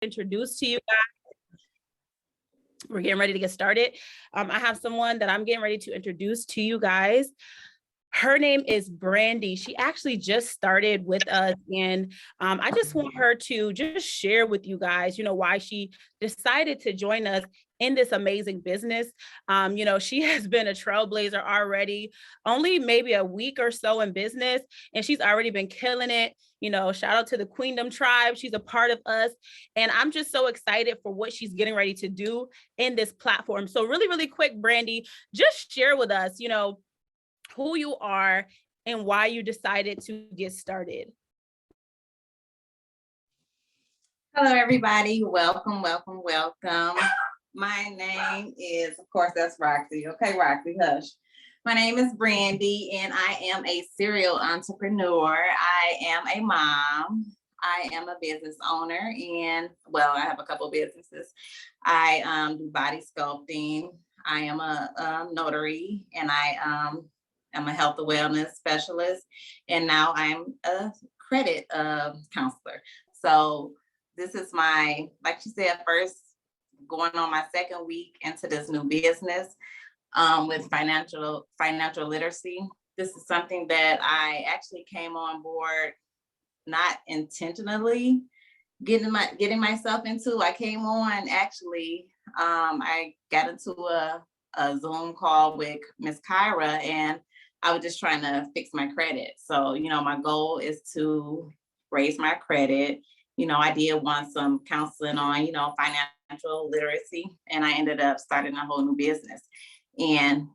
introduce to you guys. We're getting ready to get started. I have someone that I'm getting ready to introduce to you guys. Her name is Brandy. She actually just started with us, and I just want her to just share with you guys, why she decided to join us in this amazing business. She has been a trailblazer already, only maybe a week or so in business, and she's already been killing it. Shout out to the Queendom tribe. She's a part of us, and I'm just so excited for what she's getting ready to do in this platform. So really, really quick, Brandy, just share with us, who you are and why you decided to get started. Hello, everybody. Welcome, welcome, welcome. My name is, of course, that's Roxy. Okay, Roxy, hush. My name is Brandy, and I am a serial entrepreneur. I am a mom. I am a business owner, and well, I have a couple of businesses. I do body sculpting. I am a notary, and I'm a health and wellness specialist, and now I'm a credit counselor. So this is my, like she said, first going on my second week into this new business with financial literacy. This is something that I actually came on board not intentionally getting myself into. I came on actually. I got into a Zoom call with Miss Kyra, and I was just trying to fix my credit. So, my goal is to raise my credit. I did want some counseling on, financial literacy, and I ended up starting a whole new business. And,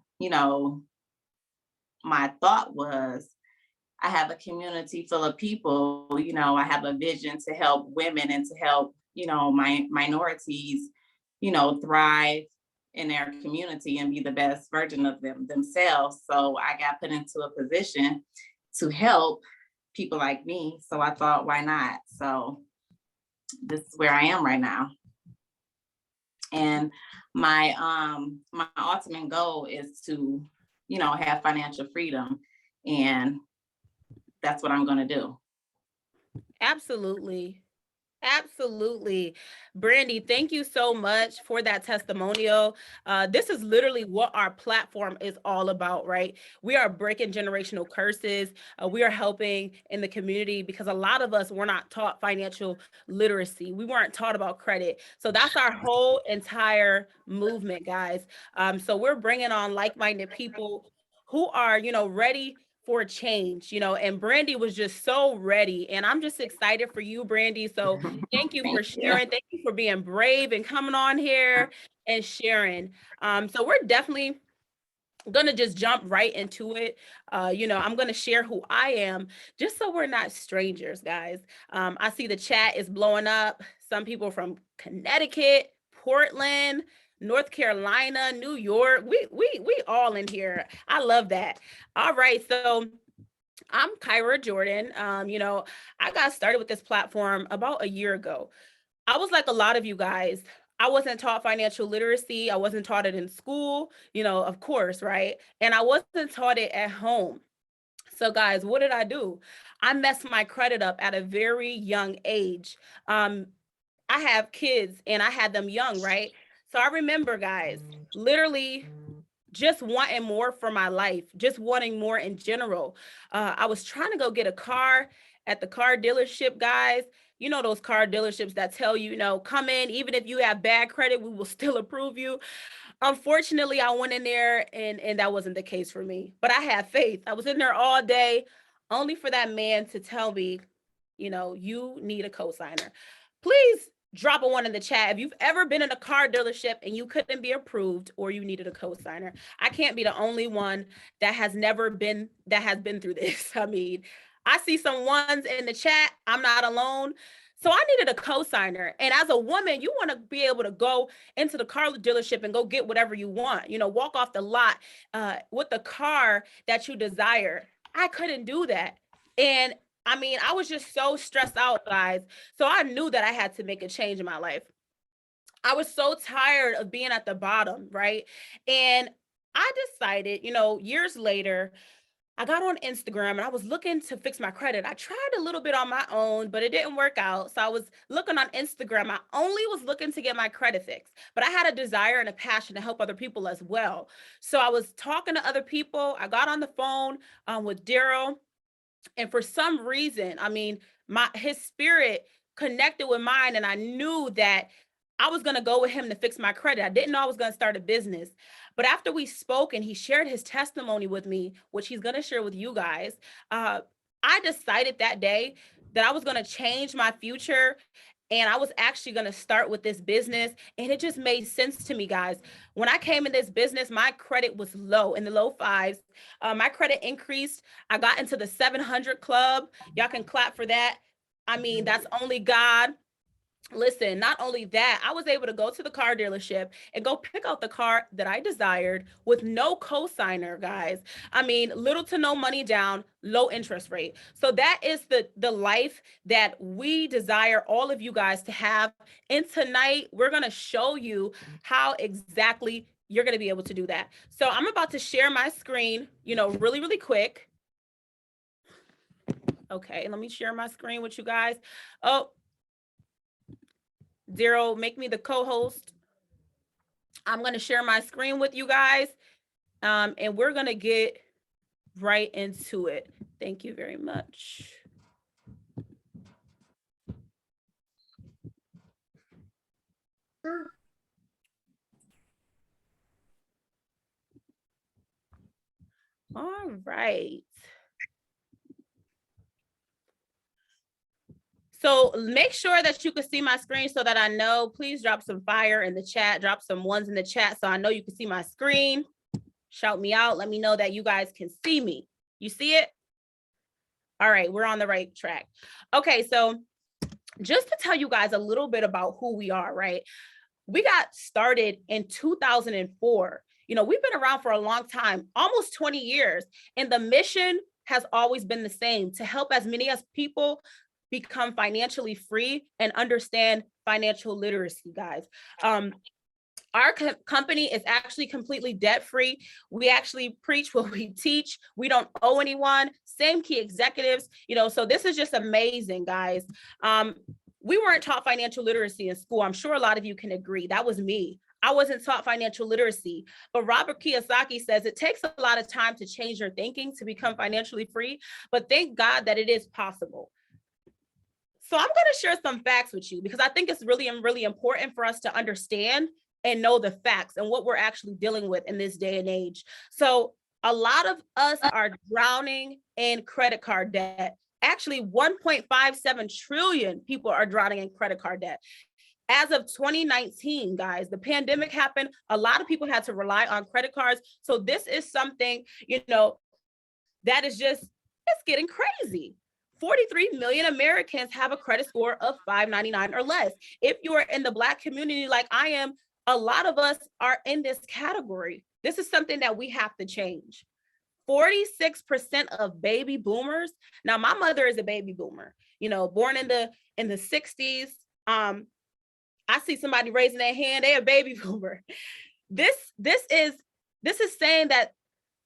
my thought was, I have a community full of people, I have a vision to help women and to help, my minorities, thrive in their community and be the best version of themselves. So I got put into a position to help people like me. So I thought, why not? So this is where I am right now. And my ultimate goal is to, have financial freedom. And that's what I'm going to do. Absolutely. Absolutely. Brandy, thank you so much for that testimonial. This is literally what our platform is all about, right? We are breaking generational curses. We are helping in the community because a lot of us were not taught financial literacy. We weren't taught about credit. So that's our whole entire movement, guys. So we're bringing on like-minded people who are, ready for change, and Brandy was just so ready, and I'm just excited for you, Brandy. So thank you for sharing. Thank you for being brave and coming on here and sharing. So we're definitely gonna just jump right into it. I'm gonna share who I am just so we're not strangers, guys. I see the chat is blowing up. Some people from Connecticut, Portland, North Carolina, New York. We all in here. I love that. All right, so I'm Kyra Jordan. I got started with this platform about a year ago. I was like a lot of you guys. I wasn't taught financial literacy. I wasn't taught it in school, of course, right? And I wasn't taught it at home. So guys, what did I do? I messed my credit up at a very young age. I have kids and I had them young, right? So I remember, guys, literally just wanting more for my life, just wanting more in general. I was trying to go get a car at the car dealership, guys. Those car dealerships that tell you, come in, even if you have bad credit, we will still approve you. Unfortunately, I went in there and that wasn't the case for me, but I had faith. I was in there all day only for that man to tell me, you need a cosigner. Please drop a one in the chat if you've ever been in a car dealership and you couldn't be approved or you needed a cosigner. I can't be the only one that has been through this. I mean, I see some ones in the chat. I'm not alone. So I needed a cosigner. And as a woman, you want to be able to go into the car dealership and go get whatever you want, walk off the lot with the car that you desire. I couldn't do that. And I mean, I was just so stressed out, guys. So I knew that I had to make a change in my life. I was so tired of being at the bottom, right? And I decided, years later, I got on Instagram and I was looking to fix my credit. I tried a little bit on my own, but it didn't work out. So I was looking on Instagram. I only was looking to get my credit fixed, but I had a desire and a passion to help other people as well. So I was talking to other people. I got on the phone with Darryl, and for some reason, I mean, my his spirit connected with mine, and I knew that I was going to go with him to fix my credit. I didn't know I was going to start a business, but after we spoke and he shared his testimony with me, which he's going to share with you guys, uh, I decided that day that I was going to change my future, and I was actually going to start with this business. And it just made sense to me, guys. When I came in this business, my credit was low, in the low fives. My credit increased. I got into the 700 club. Y'all can clap for that. I mean, that's only God. Listen, not only that, I was able to go to the car dealership and go pick out the car that I desired with no cosigner, guys. I mean, little to no money down, low interest rate. So that is the life that we desire all of you guys to have. And tonight, we're going to show you how exactly you're going to be able to do that. So I'm about to share my screen, really, really quick. Okay, let me share my screen with you guys. Oh, Darryl, make me the co-host. I'm going to share my screen with you guys, and we're going to get right into it. Thank you very much. All right. So make sure that you can see my screen so that I know. Please drop some fire in the chat. Drop some ones in the chat so I know you can see my screen. Shout me out. Let me know that you guys can see me. You see it? All right, we're on the right track. Okay, so just to tell you guys a little bit about who we are, right? We got started in 2004. We've been around for a long time, almost 20 years. And the mission has always been the same: to help as many as people become financially free and understand financial literacy, guys. Our company is actually completely debt free. We actually preach what we teach. We don't owe anyone. Same key executives, so this is just amazing, guys. We weren't taught financial literacy in school. I'm sure a lot of you can agree. That was me. I wasn't taught financial literacy, but Robert Kiyosaki says it takes a lot of time to change your thinking to become financially free, but thank God that it is possible. So I'm going to share some facts with you because I think it's really, really important for us to understand and know the facts and what we're actually dealing with in this day and age. So a lot of us are drowning in credit card debt. Actually, 1.57 trillion people are drowning in credit card debt. As of 2019, guys, the pandemic happened. A lot of people had to rely on credit cards. So this is something, that is just, it's getting crazy. 43 million Americans have a credit score of 599 or less. If you are in the Black community like I am, a lot of us are in this category. This is something that we have to change. 46% of baby boomers. Now, my mother is a baby boomer, born in the 60s. I see somebody raising their hand, they're a baby boomer. This is saying that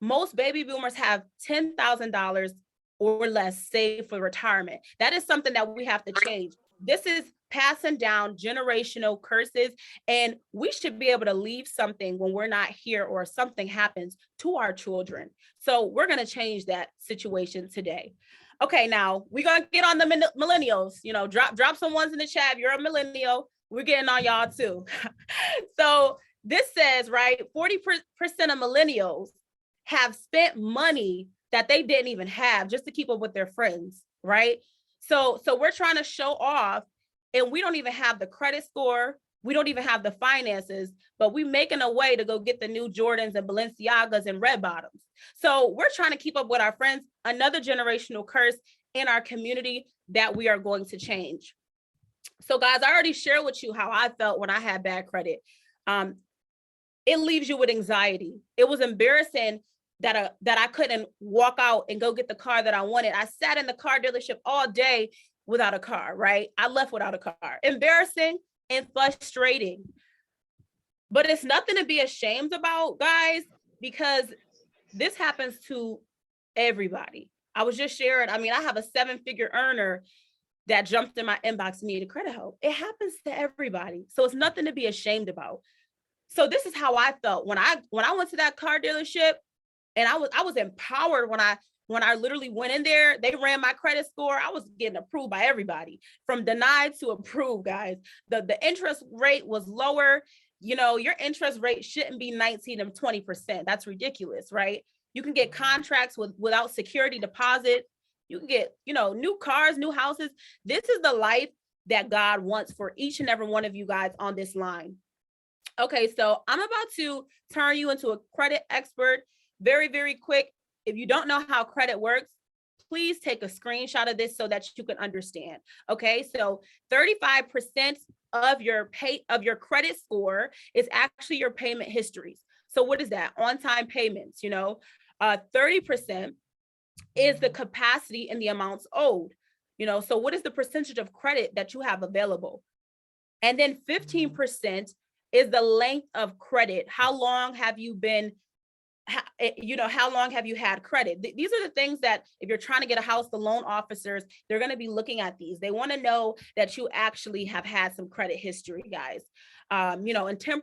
most baby boomers have $10,000 or less saved for retirement. That is something that we have to change. This is passing down generational curses, and we should be able to leave something when we're not here or something happens to our children. So we're going to change that situation today. Okay, now we're going to get on the millennials. Drop some ones in the chat. If you're a millennial, we're getting on y'all too. So this says, right, 40% of millennials have spent money that they didn't even have just to keep up with their friends, right? So we're trying to show off, and we don't even have the credit score. We don't even have the finances, but we making a way to go get the new Jordans and Balenciagas and red bottoms. So we're trying to keep up with our friends, another generational curse in our community that we are going to change. So guys, I already shared with you how I felt when I had bad credit. It leaves you with anxiety. It was embarrassing that I couldn't walk out and go get the car that I wanted. I sat in the car dealership all day without a car, right? I left without a car. Embarrassing and frustrating. But it's nothing to be ashamed about, guys, because this happens to Everybody. I was just sharing, I mean, I have a 7-figure earner that jumped in my inbox and needed credit help. It happens to everybody. So it's nothing to be ashamed about. So this is how I felt when I went to that car dealership, and I was empowered when I literally went in there. They ran my credit score. I was getting approved by everybody, from denied to approved, guys. The interest rate was lower. You know, your interest rate shouldn't be 19 and 20%. That's ridiculous, right? You can get contracts without security deposit. You can get, you know, new cars, new houses. This is the life that God wants for each and every one of you guys on this line. Okay, so I'm about to turn you into a credit expert very, very quick. If you don't know how credit works, please take a screenshot of this so that you can understand. Okay, so 35% of your credit score is actually your payment histories. So what is that? On-time payments, you know. 30% is the capacity and the amounts owed. You know, so what is the percentage of credit that you have available? And then 15% is the length of credit. How long have you been, you know, how long have you had credit? These are the things that if you're trying to get a house, the loan officers, they're going to be looking at these. They want to know that you actually have had some credit history, guys. You know, and 10%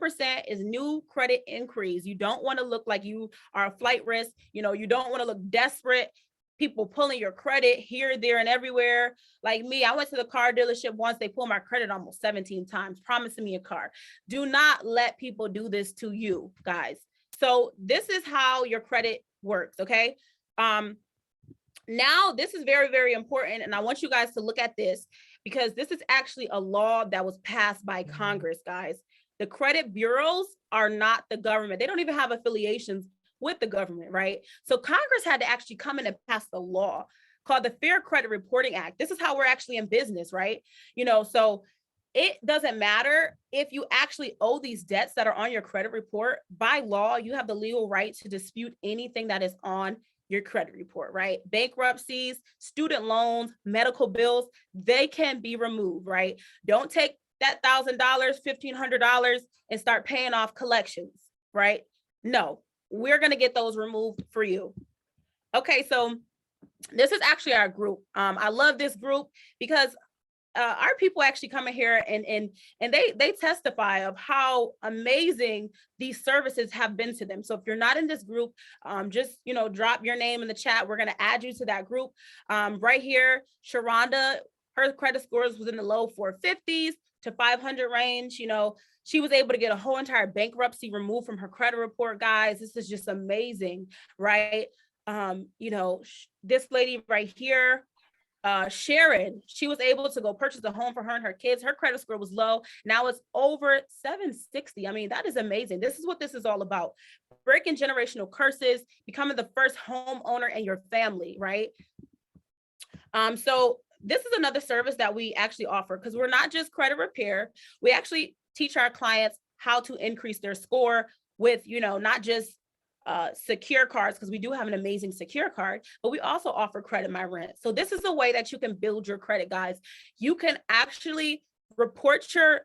is new credit inquiries. You don't want to look like you are a flight risk. You know, you don't want to look desperate. People pulling your credit here, there, and everywhere. Like me, I went to the car dealership once. They pulled my credit almost 17 times, promising me a car. Do not let people do this to you, guys. So this is how your credit works, okay? Now, this is very, very important, and I want you guys to look at this because this is actually a law that was passed by Congress, guys. The credit bureaus are not the government. They don't even have affiliations with the government, right? So Congress had to actually come in and pass the law called the Fair Credit Reporting Act. This is how we're actually in business, right? You know, so it doesn't matter if you actually owe these debts that are on your credit report. By law, you have the legal right to dispute anything that is on your credit report, right? Bankruptcies, student loans, medical bills, they can be removed, right? Don't take that $1,000, $1,500 and start paying off collections, right? No, we're going to get those removed for you. Okay, so this is actually our group. I love this group because our people actually come in here and they testify of how amazing these services have been to them. So if you're not in this group, just, you know, drop your name in the chat. We're going to add you to that group. Right here, Sharonda, her credit scores was in the low 450s to 500 range. You know, she was able to get a whole entire bankruptcy removed from her credit report, guys. This is just amazing, right? You know, this lady right here, Sharon, she was able to go purchase a home for her and her kids. Her credit score was low. Now it's over 760. I mean, that is amazing. This is what this is all about. Breaking generational curses, becoming the first homeowner in your family, right? So this is another service that we actually offer because we're not just credit repair. We actually teach our clients how to increase their score with, you know, not just secure cards, because we do have an amazing secure card, but we also offer Credit My Rent. So this is a way that you can build your credit, guys. You can actually report your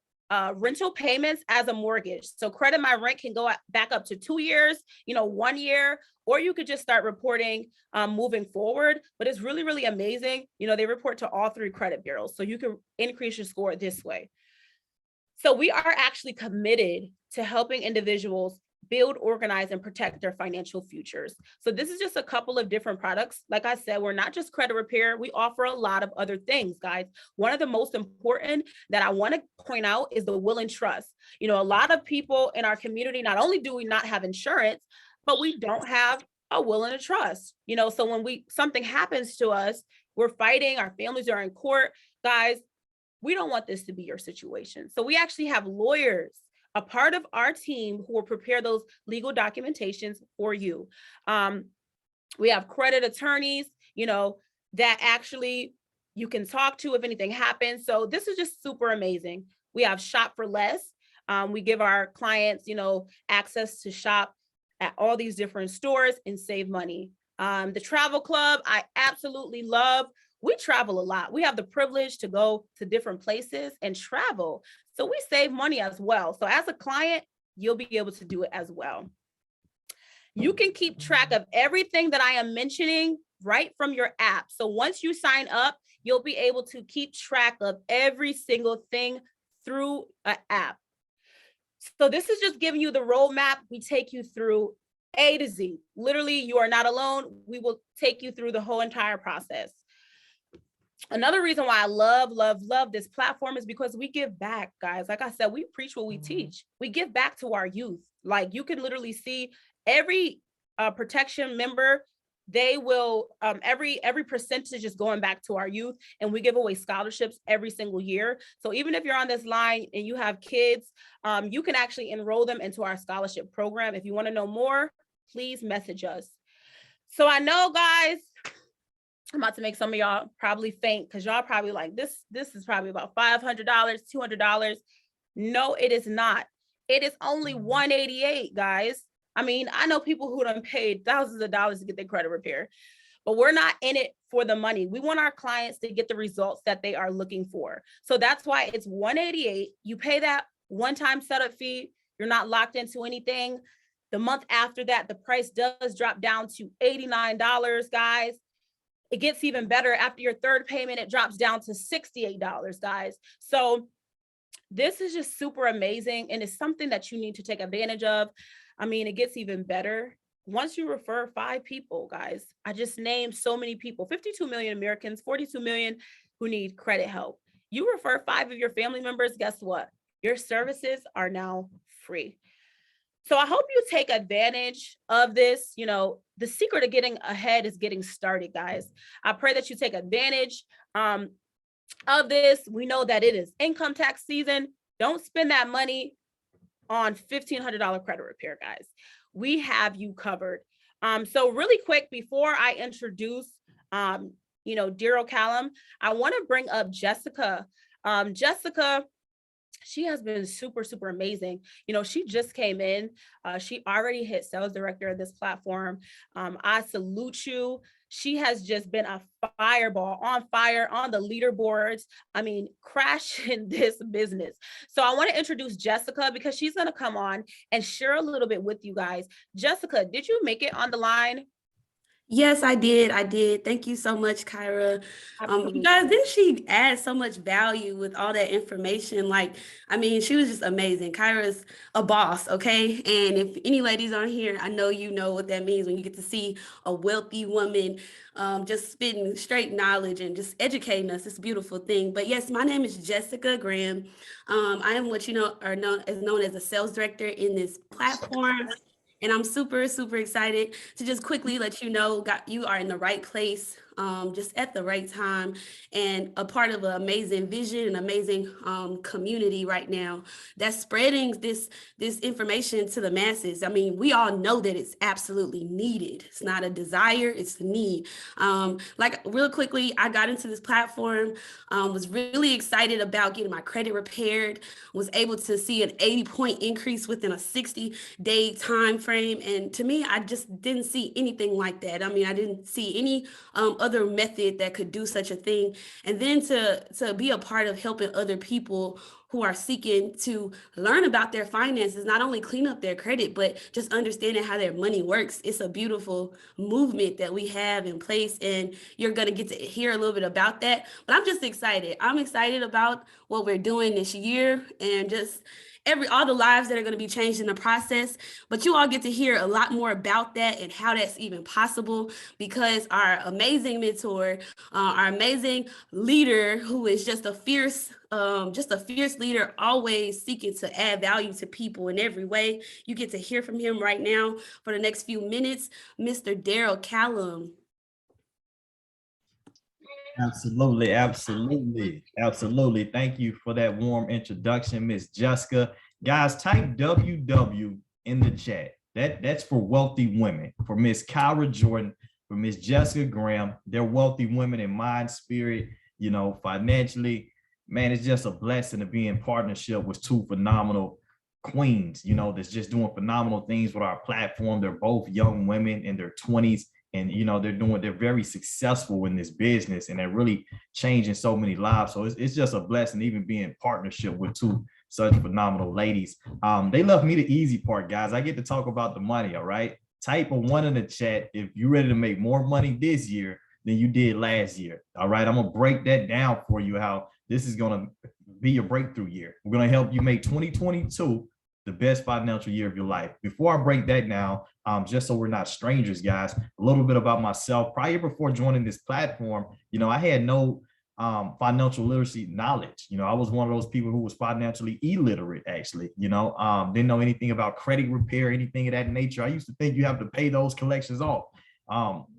rental payments as a mortgage. So Credit My Rent can go back up to 2 years, you know, 1 year, or you could just start reporting moving forward. But it's really, really amazing. You know, they report to all 3 credit bureaus, so you can increase your score this way. So we are actually committed to helping individuals build, organize, and protect their financial futures. So this is just a couple of different products. Like I said, we're not just credit repair. We offer a lot of other things, guys. One of the most important that I want to point out is the will and trust. You know, a lot of people in our community, not only do we not have insurance, but we don't have a will and a trust. You know, so when something happens to us, we're fighting, our families are in court, guys, we don't want this to be your situation. So we actually have lawyers, a part of our team, who will prepare those legal documentations for you. We have credit attorneys, you know, that actually you can talk to if anything happens. So this is just super amazing. We have Shop for Less. We give our clients, you know, access to shop at all these different stores and save money. The Travel Club, I absolutely love. We travel a lot. We have the privilege to go to different places and travel. So we save money as well. So as a client, you'll be able to do it as well. You can keep track of everything that I am mentioning right from your app. So once you sign up, you'll be able to keep track of every single thing through an app. So this is just giving you the roadmap. We take you through A to Z. Literally, you are not alone. We will take you through the whole entire process. Another reason why I love this platform is because we give back, guys. Like I said, we preach what we teach. We give back to our youth. Like you can literally see every protection member, they will every percentage is going back to our youth, and we give away scholarships every single year. So even if you're on this line and you have kids, you can actually enroll them into our scholarship program. If you want to know more, please message us. So I know, guys, I'm about to make some of y'all probably faint because y'all probably like this is probably about $500, $200. No, it is not. It is only $188, guys. I mean, I know people who done paid thousands of dollars to get their credit repair, but we're not in it for the money. We want our clients to get the results that they are looking for. So that's why it's $188. You pay that one-time setup fee. You're not locked into anything. The month after that, the price does drop down to $89, guys. It gets even better after your third payment. It drops down to $68, guys. So this is just super amazing, and it's something that you need to take advantage of. I mean, it gets even better once you refer 5 people, guys. I just named so many people, 52 million Americans, 42 million who need credit help. You refer 5 of your family members, guess what? Your services are now free. So I hope you take advantage of this. You know, the secret of getting ahead is getting started, guys. I pray that you take advantage of this. We know that it is income tax season. Don't spend that money on $1,500 credit repair, guys. We have you covered. So really quick, before I introduce, Darryl Callum, I want to bring up Jessica. Jessica, she has been super, super amazing. You know, she just came in. She already hit sales director of this platform. I salute you. She has just been a fireball, on fire, on the leaderboards. I mean, crashing this business. So I want to introduce Jessica because she's going to come on and share a little bit with you guys. Jessica, did you make it on the line? Yes, I did. I did. Thank you so much, Kyra. You guys, didn't she add so much value with all that information? Like, I mean, she was just amazing. Kyra's a boss, okay? And if any ladies on here, I know you know what that means when you get to see a wealthy woman just spitting straight knowledge and just educating us. It's a beautiful thing. But yes, my name is Jessica Graham. I am what you know are known as a sales director in this platform. And I'm super, super excited to just quickly let you know you are in the right place, just at the right time, and a part of an amazing vision, an amazing community right now that's spreading this information to the masses. I mean, we all know that it's absolutely needed. It's not a desire, it's a need. Like real quickly, I got into this platform, was really excited about getting my credit repaired, was able to see an 80-point increase within a 60-day time frame. And to me, I just didn't see anything like that. I mean, I didn't see any other method that could do such a thing. And then to be a part of helping other people who are seeking to learn about their finances, not only clean up their credit, but just understanding how their money works. It's a beautiful movement that we have in place, and you're going to get to hear a little bit about that. But I'm just excited. I'm excited about what we're doing this year and just all the lives that are going to be changed in the process. But you all get to hear a lot more about that and how that's even possible, because our amazing mentor, our amazing leader, who is just a fierce leader, always seeking to add value to people in every way. You get to hear from him right now for the next few minutes, Mr. Darryl Callum. Absolutely, absolutely, absolutely. Thank you for that warm introduction, Miss Jessica. Guys, type WW in the chat. That's for wealthy women, for Miss Kyra Jordan, for Miss Jessica Graham. They're wealthy women in mind, spirit, financially. Man, it's just a blessing to be in partnership with 2 phenomenal queens, that's just doing phenomenal things with our platform. They're both young women in their 20s. And they're very successful in this business, and they're really changing so many lives. So it's just a blessing, even being in partnership with 2 such phenomenal ladies. They left me the easy part, guys. I get to talk about the money. All right. Type a 1 in the chat if you're ready to make more money this year than you did last year. All right, I'm gonna break that down for you, how this is gonna be your breakthrough year. We're gonna help you make 2022 the best financial year of your life. Before I break that down, just so we're not strangers, guys, a little bit about myself. Prior before joining this platform, I had no financial literacy knowledge. I was one of those people who was financially illiterate, actually, didn't know anything about credit repair, anything of that nature. I used to think you have to pay those collections off.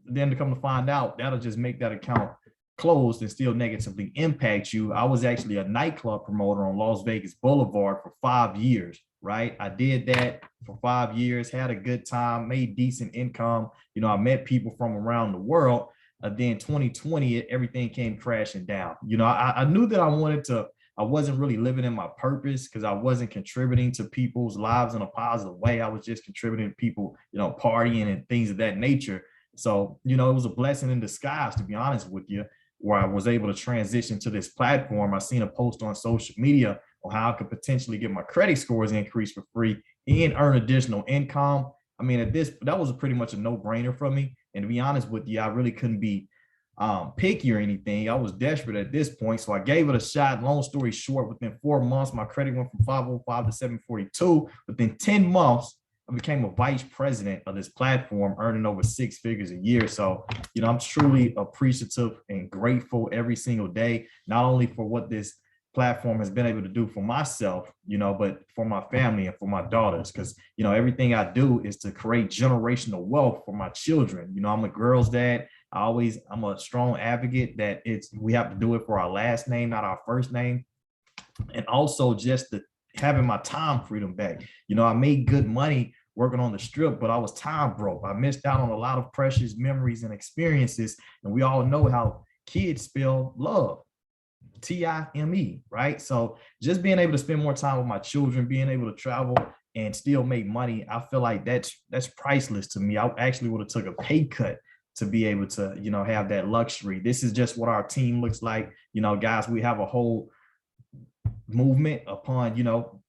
Then to come to find out, that'll just make that account closed and still negatively impact you. I was actually a nightclub promoter on Las Vegas Boulevard for 5 years, right? I did that for 5 years, had a good time, made decent income. I met people from around the world. Then 2020, everything came crashing down. I knew that I wasn't really living in my purpose because I wasn't contributing to people's lives in a positive way. I was just contributing to people, partying and things of that nature. So, it was a blessing in disguise, to be honest with you, where I was able to transition to this platform. I seen a post on social media on how I could potentially get my credit scores increased for free and earn additional income. I mean, that was pretty much a no-brainer for me. And to be honest with you, I really couldn't be picky or anything. I was desperate at this point. So I gave it a shot. Long story short, within 4 months, my credit went from 505 to 742. Within 10 months, I became a vice president of this platform, earning over 6 figures a year. So, I'm truly appreciative and grateful every single day, not only for what this platform has been able to do for myself, but for my family and for my daughters. Because, everything I do is to create generational wealth for my children. I'm a girl's dad. I'm a strong advocate that we have to do it for our last name, not our first name. And also just having my time freedom back. I made good money working on the strip, but I was time broke. I missed out on a lot of precious memories and experiences. And we all know how kids spell love. Time, right? So just being able to spend more time with my children, being able to travel and still make money, I feel like that's priceless to me. I actually would have took a pay cut to be able to, have that luxury. This is just what our team looks like. Guys, we have a whole movement upon,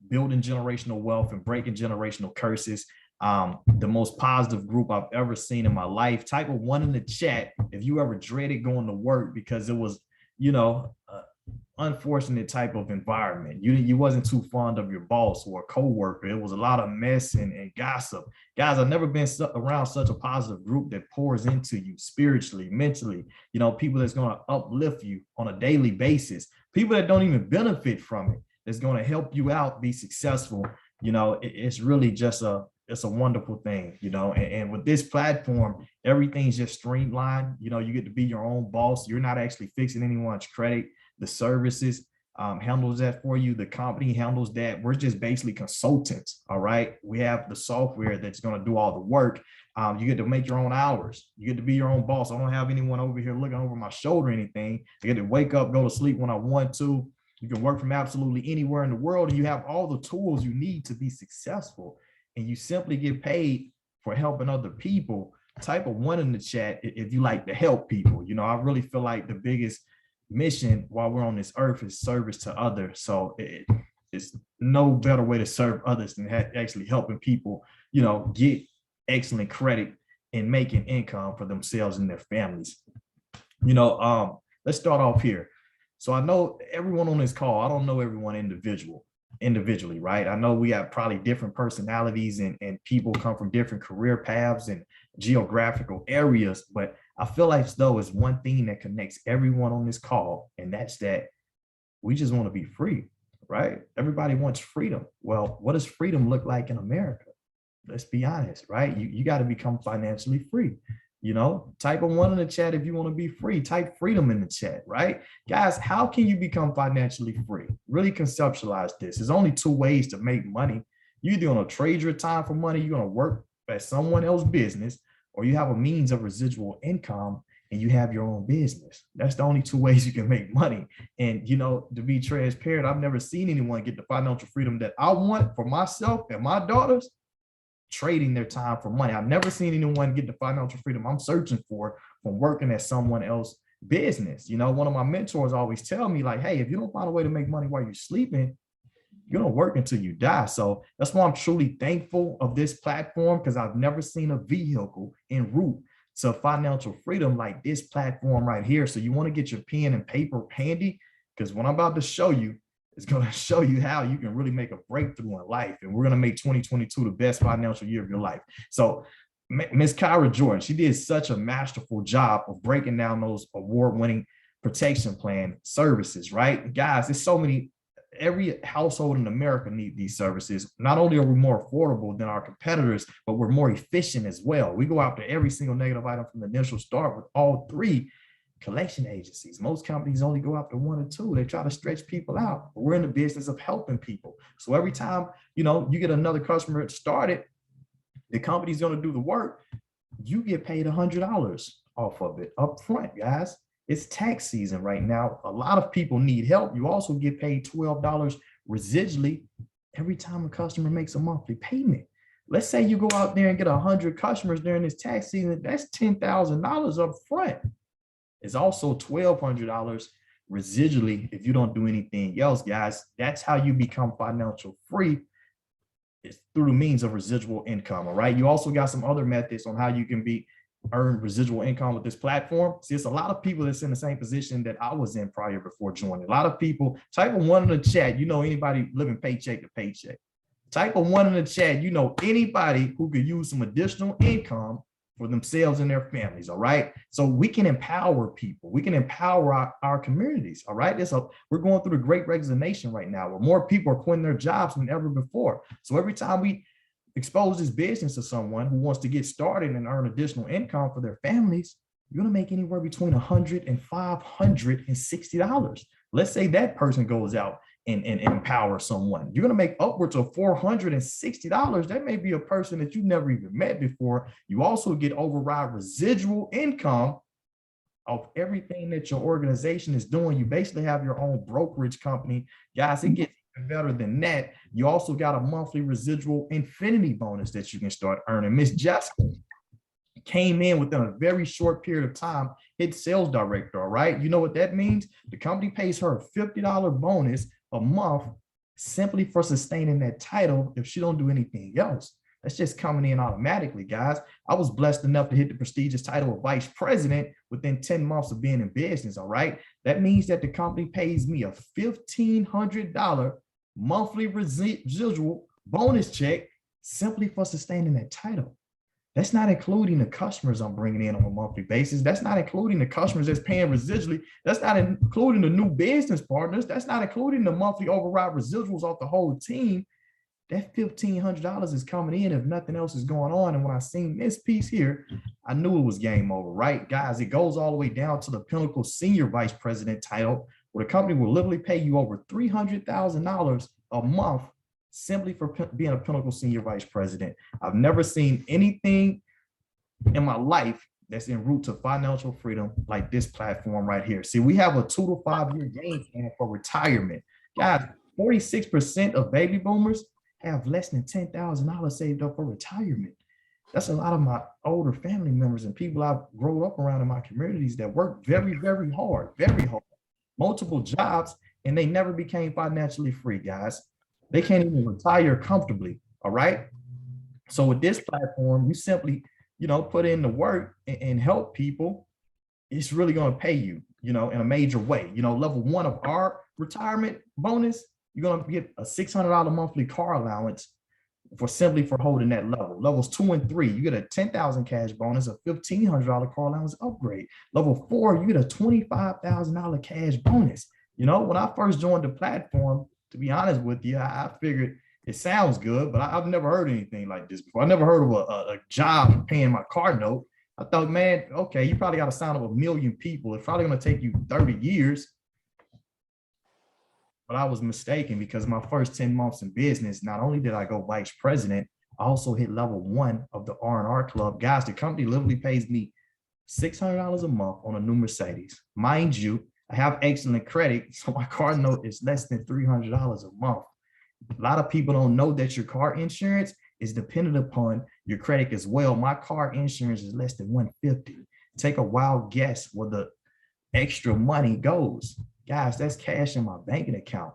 building generational wealth and breaking generational curses. The most positive group I've ever seen in my life. Type a 1 in the chat if you ever dreaded going to work because it was, unfortunate type of environment. You wasn't too fond of your boss or a coworker. It was a lot of mess and gossip. Guys, I've never been around such a positive group that pours into you spiritually, mentally, people that's going to uplift you on a daily basis, people that don't even benefit from it, that's going to help you out, be successful. It's really just it's a wonderful thing, and with this platform, everything's just streamlined. You get to be your own boss. You're not actually fixing anyone's credit. The services handles that for you. The company handles that. We're just basically consultants. All right. We have the software that's going to do all the work. You get to make your own hours. You get to be your own boss. I don't have anyone over here looking over my shoulder or anything. I get to wake up, go to sleep when I want to. You can work from absolutely anywhere in the world, and you have all the tools you need to be successful. And you simply get paid for helping other people. Type a 1 in the chat if you like to help people. I really feel like the biggest mission while we're on this earth is service to others. So it's no better way to serve others than actually helping people, get excellent credit and making income for themselves and their families. Let's start off here. So I know everyone on this call, I don't know everyone individually, right? I know we have probably different personalities and people come from different career paths and geographical areas, but I feel like though is one thing that connects everyone on this call, and that's that we just want to be free, right? Everybody wants freedom. Well, what does freedom look like in America? Let's be honest, right? You got to become financially free. Type a 1 in the chat if you want to be free. Type freedom in the chat, right? Guys, how can you become financially free? Really conceptualize this. There's only 2 ways to make money. You're either going to trade your time for money, you're going to work at someone else's business, or you have a means of residual income and you have your own business. That's the only 2 ways you can make money. And, to be transparent, I've never seen anyone get the financial freedom that I want for myself and my daughters, trading their time for money. I've never seen anyone get the financial freedom I'm searching for from working at someone else's business. One of my mentors always tell me like, hey, if you don't find a way to make money while you're sleeping, you're gonna work until you die. So that's why I'm truly thankful of this platform, because I've never seen a vehicle en route to financial freedom like this platform right here. So you want to get your pen and paper handy, because what I'm about to show you is going to show you how you can really make a breakthrough in life. And we're going to make 2022 the best financial year of your life. So Miss Kyra Jordan, she did such a masterful job of breaking down those award-winning protection plan services, right? Guys, there's so many, every household in America need these services. Not only are we more affordable than our competitors, but we're more efficient as well. We go after every single negative item from the initial start with all three collection agencies. Most companies only go after one or two. They try to stretch people out, but we're in the business of helping people. So every time, you know, you get another customer started, the company's going to do the work. You get paid $100 off of it up front, guys. It's tax season right now. A lot of people need help. You also get paid $12 residually every time a customer makes a monthly payment. Let's say you go out there and get 100 customers during this tax season. That's $10,000 up front. It's also $1,200 residually if you don't do anything else, guys. That's how you become financial free. It's through the means of residual income. All right. You also got some other methods on how you can earn residual income with this platform. See, it's a lot of people that's in the same position that I was in prior before joining. A lot of people, type of one in the chat, you know anybody living paycheck to paycheck. Type of one in the chat, you know anybody who could use some additional income for themselves and their families. All right. So we can empower people. We can empower our communities. All right. We're going through the great resignation right now, where more people are quitting their jobs than ever before. So every time we expose this business to someone who wants to get started and earn additional income for their families, you're going to make anywhere between $100 and $560. Let's say that person goes out and empower someone. You're going to make upwards of $460. That may be a person that you never even met before. You also get override residual income of everything that your organization is doing. You basically have your own brokerage company. Guys, it gets even better than that. You also got a monthly residual infinity bonus that you can start earning. Miss Jessica came in within a very short period of time, hit sales director. All right. You know what that means? The company pays her a $50 bonus a month simply for sustaining that title if she don't do anything else. That's just coming in automatically, guys. I was blessed enough to hit the prestigious title of vice president within 10 months of being in business. All right. That means that the company pays me a $1,500 monthly residual bonus check simply for sustaining that title. That's not including the customers I'm bringing in on a monthly basis. That's not including the customers that's paying residually. That's not including the new business partners. That's not including the monthly override residuals off the whole team. That $1,500 is coming in if nothing else is going on. And when I seen this piece here, I knew it was game over, right? Guys, it goes all the way down to the Pinnacle Senior Vice President title, where the company will literally pay you over $300,000 a month simply for being a Pinnacle Senior Vice President. I've never seen anything in my life that's en route to financial freedom like this platform right here. See, we have a 2 to 5 year game plan for retirement. Guys, 46% of baby boomers have less than $10,000 saved up for retirement. That's a lot of my older family members and people I've grown up around in my communities that work very, very hard, multiple jobs, and they never became financially free, guys. They can't even retire comfortably. All right. So with this platform, you simply, put in the work and help people. It's really going to pay you, in a major way. Level 1 of our retirement bonus, you're going to get a $600 monthly car allowance for holding that level. Levels 2 and 3, you get a $10,000 cash bonus, a $1,500 car allowance upgrade. Level 4, you get a $25,000 cash bonus. When I first joined the platform, to be honest with you, I figured it sounds good, but I've never heard anything like this before. I never heard of a job paying my car note. I thought, man, okay, you probably got to sign up 1 million people. It's probably going to take you 30 years. But I was mistaken, because my first 10 months in business, not only did I go vice president, I also hit level 1 of the R&R club. Guys, the company literally pays me $600 a month on a new Mercedes. Mind you, I have excellent credit, so my car note is less than $300 a month. A lot of people don't know that your car insurance is dependent upon your credit as well. My car insurance is less than $150. Take a wild guess where the extra money goes. Guys, that's cash in my banking account.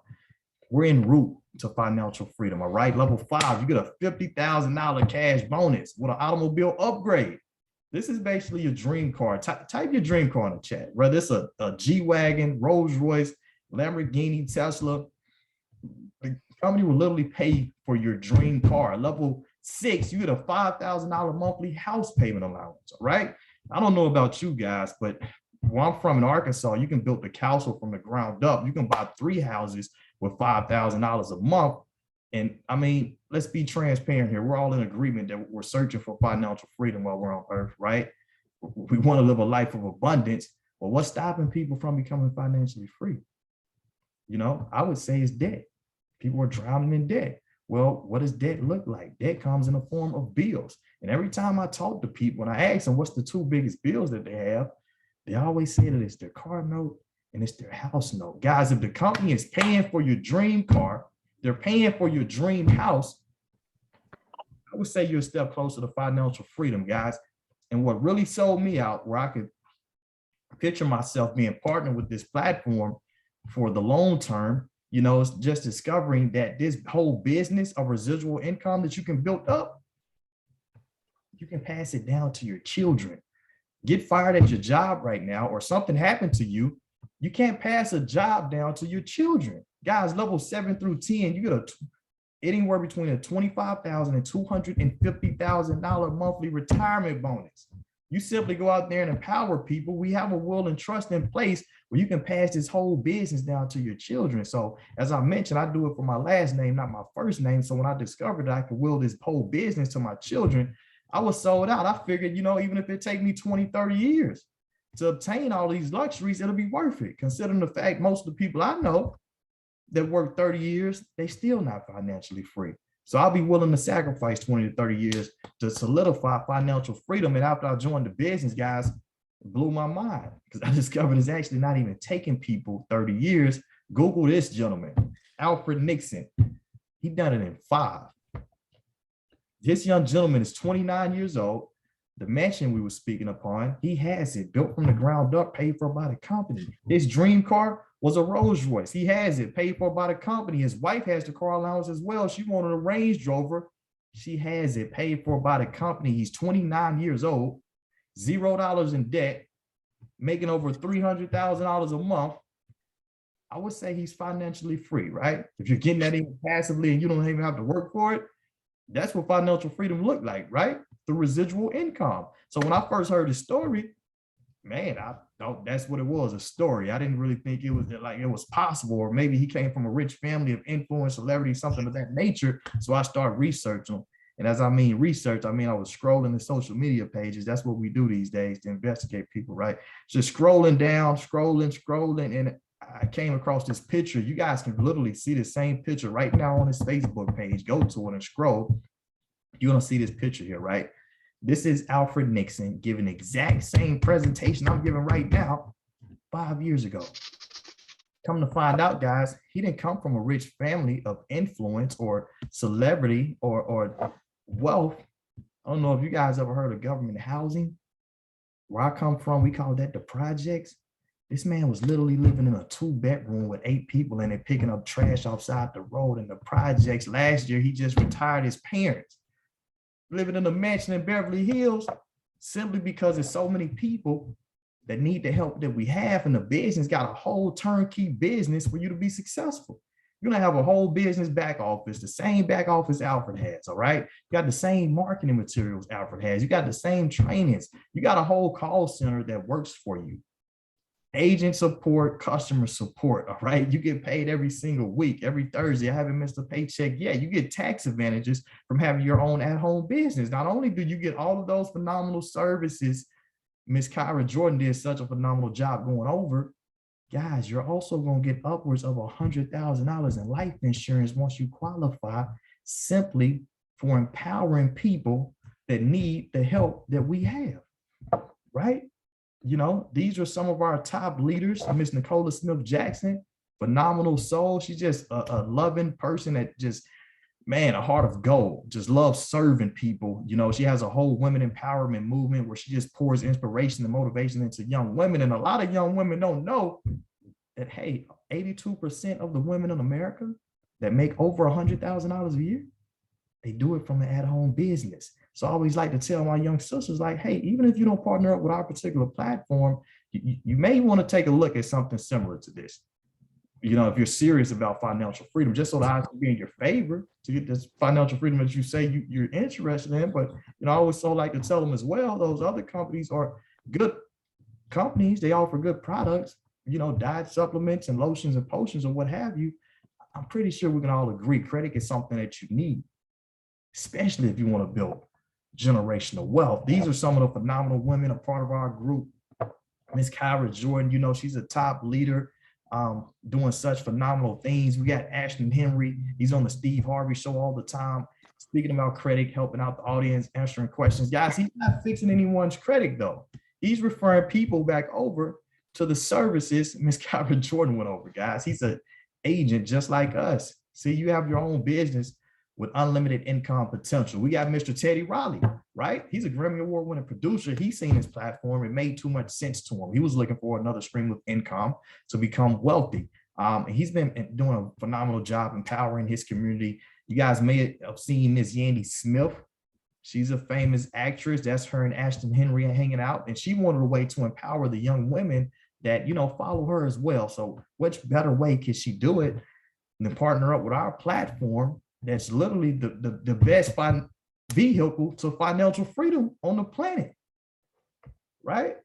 We're en route to financial freedom, all right? Level 5, you get a $50,000 cash bonus with an automobile upgrade. This is basically your dream car. Type your dream car in the chat, whether it's a G-Wagon, Rolls Royce, Lamborghini, Tesla. The company will literally pay for your dream car. Level 6, you get a $5,000 monthly house payment allowance, all right? I don't know about you guys, but where I'm from in Arkansas, you can build the castle from the ground up. You can buy 3 houses with $5,000 a month. And I mean, let's be transparent here. We're all in agreement that we're searching for financial freedom while we're on earth, right? We want to live a life of abundance. But what's stopping people from becoming financially free? You know, I would say it's debt. People are drowning in debt. Well, what does debt look like? Debt comes in the form of bills. And every time I talk to people and I ask them what's the 2 biggest bills that they have, they always say that it's their car note and it's their house note. Guys, if the company is paying for your dream car, they're paying for your dream house, I would say you're a step closer to financial freedom, guys. And what really sold me out, where I could picture myself being partnered with this platform for the long term, you know, it's just discovering that this whole business of residual income that you can build up, you can pass it down to your children. Get fired at your job right now, or something happened to you, you can't pass a job down to your children. Guys, level 7 through 10, you get anywhere between a $25,000 and $250,000 monthly retirement bonus. You simply go out there and empower people. We have a will and trust in place where you can pass this whole business down to your children. So as I mentioned, I do it for my last name, not my first name. So when I discovered that I could will this whole business to my children, I was sold out. I figured, you know, even if it take me 20, 30 years to obtain all these luxuries, it'll be worth it. Considering the fact most of the people I know that work 30 years, they still not financially free. So I'll be willing to sacrifice 20 to 30 years to solidify financial freedom. And after I joined the business, guys, it blew my mind because I discovered it's actually not even taking people 30 years. Google this gentleman, Alfred Nixon. He done it in 5. This young gentleman is 29 years old. The mansion we were speaking upon, he has it built from the ground up, paid for by the company. His dream car was a Rolls Royce. He has it paid for by the company. His wife has the car allowance as well. She wanted a Range Rover. She has it paid for by the company. He's 29 years old, $0 in debt, making over $300,000 a month. I would say he's financially free, right? If you're getting that in passively and you don't even have to work for it, that's what financial freedom looked like, right? The residual income. So when I first heard the story, man, I thought that's what it was, a story. I didn't really think it was like it was possible, or maybe he came from a rich family of influence, celebrity, something of that nature. So I started researching. And as I mean research, I mean I was scrolling the social media pages. That's what we do these days to investigate people, right? Just scrolling down, scrolling, and I came across this picture. You guys can literally see the same picture right now on his Facebook page. Go to it and scroll. You're gonna see this picture here, right? This is Alfred Nixon giving the exact same presentation I'm giving right now 5 years ago. Come to find out, guys, he didn't come from a rich family of influence or celebrity or wealth. I don't know if you guys ever heard of government housing. Where I come from, we call that the projects. This man was literally living in a 2-bedroom with 8 people in it, picking up trash outside the road in the projects. Last year, he just retired his parents, living in a mansion in Beverly Hills, simply because there's so many people that need the help that we have, and the business got a whole turnkey business for you to be successful. You're gonna have a whole business back office, the same back office Alfred has, all right? You got the same marketing materials Alfred has. You got the same trainings. You got a whole call center that works for you. Agent support, customer support, all right? You get paid every single week, every Thursday. I haven't missed a paycheck yet. You get tax advantages from having your own at-home business. Not only do you get all of those phenomenal services, Miss Kyra Jordan did such a phenomenal job going over, guys, you're also gonna get upwards of $100,000 in life insurance once you qualify, simply for empowering people that need the help that we have, right? You know, these are some of our top leaders. Miss Nicola Smith Jackson, phenomenal soul. She's just a loving person that just, man, a heart of gold, just loves serving people. You know, she has a whole women empowerment movement where she just pours inspiration and motivation into young women. And a lot of young women don't know that, hey, 82% of the women in America that make over $100,000 a year, they do it from an at-home business. So I always like to tell my young sisters, like, hey, even if you don't partner up with our particular platform, you may want to take a look at something similar to this. If you're serious about financial freedom, just so the odds can be in your favor to get this financial freedom that you say you're interested in. But, I always so like to tell them as well, those other companies are good companies. They offer good products, diet supplements and lotions and potions or what have you. I'm pretty sure we can all agree credit is something that you need, especially if you want to build generational wealth. These are some of the phenomenal women a part of our group. Miss Kyra Jordan, she's a top leader, doing such phenomenal things. We got Ashton Henry. He's on the Steve Harvey show all the time, speaking about credit, helping out the audience, answering questions. Guys, he's not fixing anyone's credit though. He's referring people back over to the services Miss Kyra Jordan went over, guys. He's an agent just like us. See, you have your own business with unlimited income potential. We got Mr. Teddy Riley, right? He's a Grammy Award winning producer. He's seen his platform. It made too much sense to him. He was looking for another stream of income to become wealthy. He's been doing a phenomenal job empowering his community. You guys may have seen Miss Yandy Smith. She's a famous actress. That's her and Ashton Henry are hanging out. And she wanted a way to empower the young women that, follow her as well. So which better way can she do it than partner up with our platform? That's literally the best vehicle to financial freedom on the planet, right?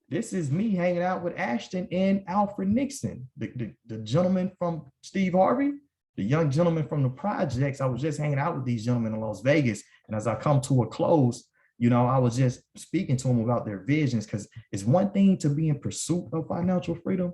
This is me hanging out with Ashton and Alfred Nixon, the gentleman from Steve Harvey, the young gentleman from the projects. I was just hanging out with these gentlemen in Las Vegas. And as I come to a close, I was just speaking to them about their visions, because it's one thing to be in pursuit of financial freedom.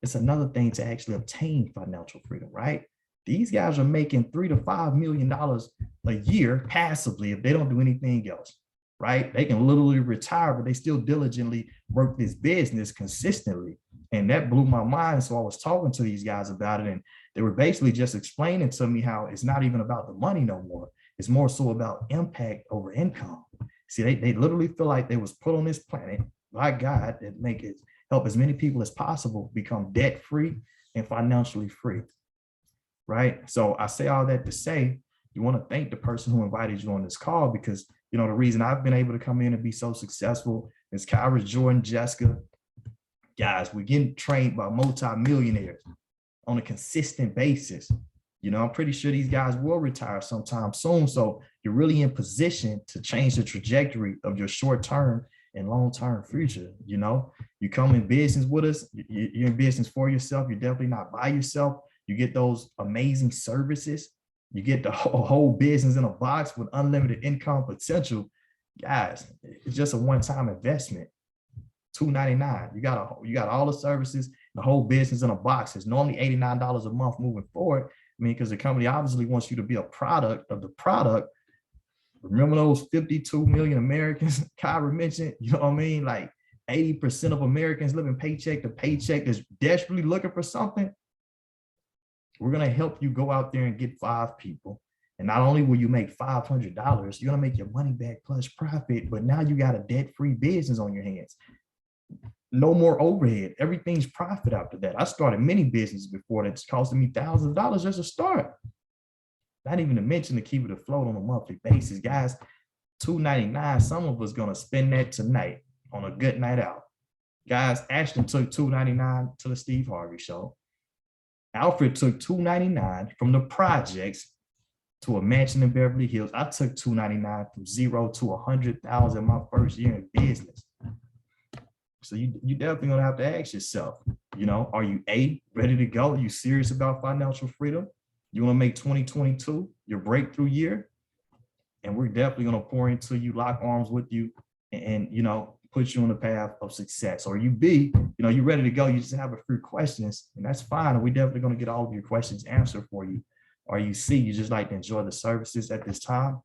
It's another thing to actually obtain financial freedom, right? These guys are making $3 to $5 million a year passively if they don't do anything else, right? They can literally retire, but they still diligently work this business consistently. And that blew my mind. So I was talking to these guys about it, and they were basically just explaining to me how it's not even about the money no more. It's more so about impact over income. See, they literally feel like they was put on this planet by God that help as many people as possible become debt-free and financially free. Right. So I say all that to say, you want to thank the person who invited you on this call, because, the reason I've been able to come in and be so successful is Kyra Jordan, Jessica. Guys, we're getting trained by multi-millionaires on a consistent basis. I'm pretty sure these guys will retire sometime soon. So you're really in position to change the trajectory of your short-term and long-term future. You come in business with us, you're in business for yourself. You're definitely not by yourself. You get those amazing services. You get the whole business in a box with unlimited income potential. Guys, it's just a one-time investment. $299. You got all the services, the whole business in a box. It's normally $89 a month moving forward. Because the company obviously wants you to be a product of the product. Remember those 52 million Americans Kyra mentioned? Like 80% of Americans living paycheck to paycheck that's desperately looking for something. We're going to help you go out there and get 5 people. And not only will you make $500, you're going to make your money back plus profit, but now you got a debt-free business on your hands. No more overhead. Everything's profit after that. I started many businesses before that's costing me thousands of dollars just to start. Not even to mention to keep it afloat on a monthly basis. Guys, $299, some of us going to spend that tonight on a good night out. Guys, Ashton took $299 to the Steve Harvey show. Alfred took $299 from the projects to a mansion in Beverly Hills. I took $299 from 0 to 100,000 my first year in business. So you definitely gonna have to ask yourself, are you ready to go? Are you serious about financial freedom? You want to make 2022 your breakthrough year? And we're definitely gonna pour into you, lock arms with you, and put you on the path of success. Or you you ready to go, you just have a few questions, and that's fine. And we're definitely going to get all of your questions answered for you. Or you just like to enjoy the services at this time.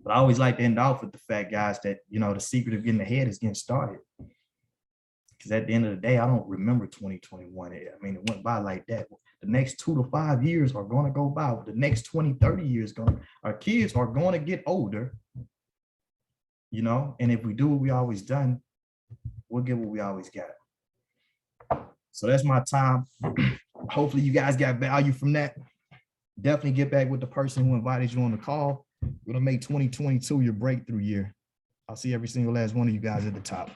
But I always like to end off with the fact, guys, that, the secret of getting ahead is getting started. Because at the end of the day, I don't remember 2021. It went by like that. The next 2 to 5 years are going to go by. The next 20, 30 years, our kids are going to get older. And if we do what we always done, we'll get what we always got. So that's my time. Hopefully you guys got value from that. Definitely get back with the person who invited you on the call. We're gonna make 2022 your breakthrough year. I'll see every single last one of you guys at the top.